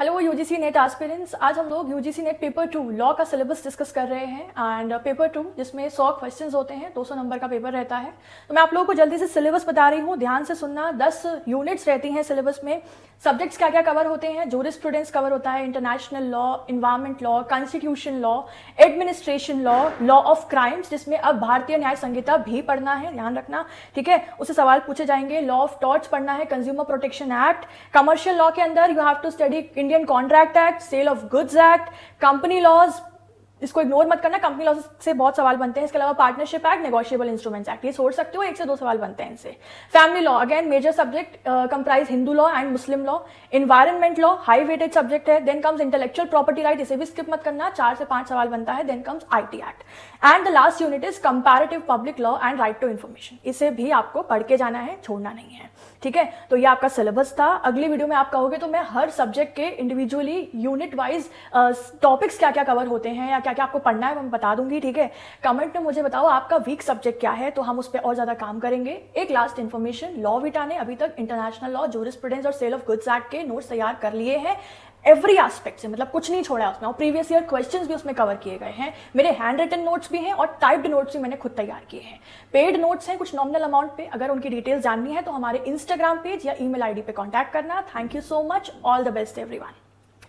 Hello UGC net aspirants. आज हम लोग यूजीसी नेट पेपर 2 लॉ का सिलेबस डिस्कस कर रहे हैं एंड पेपर 2 जिसमें 100 क्वेश्चंस होते हैं, 200 नंबर का पेपर रहता है। तो मैं आप लोगों को जल्दी से सिलेबस बता रही हूँ, ध्यान से सुनना। 10 यूनिट्स रहती हैं सिलेबस में। सब्जेक्ट्स क्या क्या कवर होते हैं? जूरिस्प्रूडेंस कवर होता है, international law, environment law, constitution law, administration law, law of crimes जिसमें अब भारतीय न्याय संहिता भी पढ़ना है, ध्यान रखना, ठीक है। उससे सवाल पूछे जाएंगे। लॉ ऑफ टॉर्ट्स पढ़ना है, consumer protection act. Commercial law के अंदर you have to study Indian contract act, sale of goods act, company laws, इसको इग्नोर मत करना, कंपनी लॉज से बहुत सवाल बनते हैं। इसके अलावा partnership act, negotiable instruments act, ये छोड़ सकते हो, 1 से 2 सवाल बनते हैं इनसे। Family law again major subject, comprise Hindu law and Muslim law. Environment law high weighted subject है। Then comes intellectual property right, इसे भी स्किप मत करना, 4 से 5 सवाल बनता है। Then comes IT act and the last unit is comparative public law and right to information. इसे भी आपको पढ़ के जाना है, छोड़ना नहीं है, ठीक है। तो ये आपका सिलेबस था। अगली वीडियो में आप कहोगे तो मैं हर सब्जेक्ट के इंडिविजुअली यूनिट वाइज टॉपिक्स क्या क्या कवर होते हैं या क्या क्या आपको पढ़ना है वो मैं बता दूंगी, ठीक है। कमेंट में मुझे बताओ आपका वीक सब्जेक्ट क्या है, तो हम उस पर और ज्यादा काम करेंगे। एक लास्ट इन्फॉर्मेशन, लॉ विटा ने अभी तक इंटरनेशनल लॉ, जूरिस्प्रूडेंस और सेल ऑफ गुड्स एक्ट के नोट्स तैयार कर लिए हैं एवरी एस्पेक्ट से, मतलब कुछ नहीं छोड़ा है उसमें, और प्रीवियस ईयर क्वेश्चंस भी उसमें कवर किए गए हैं। मेरे हैंड रिटन नोट्स भी हैं और टाइप्ड नोट्स भी मैंने खुद तैयार किए हैं। पेड नोट्स हैं कुछ नॉमिनल अमाउंट पे, अगर उनकी डिटेल्स जाननी है तो हमारे इंस्टाग्राम पेज या ईमेल आईडी पे कांटेक्ट करना। Thank you so much, all the best everyone.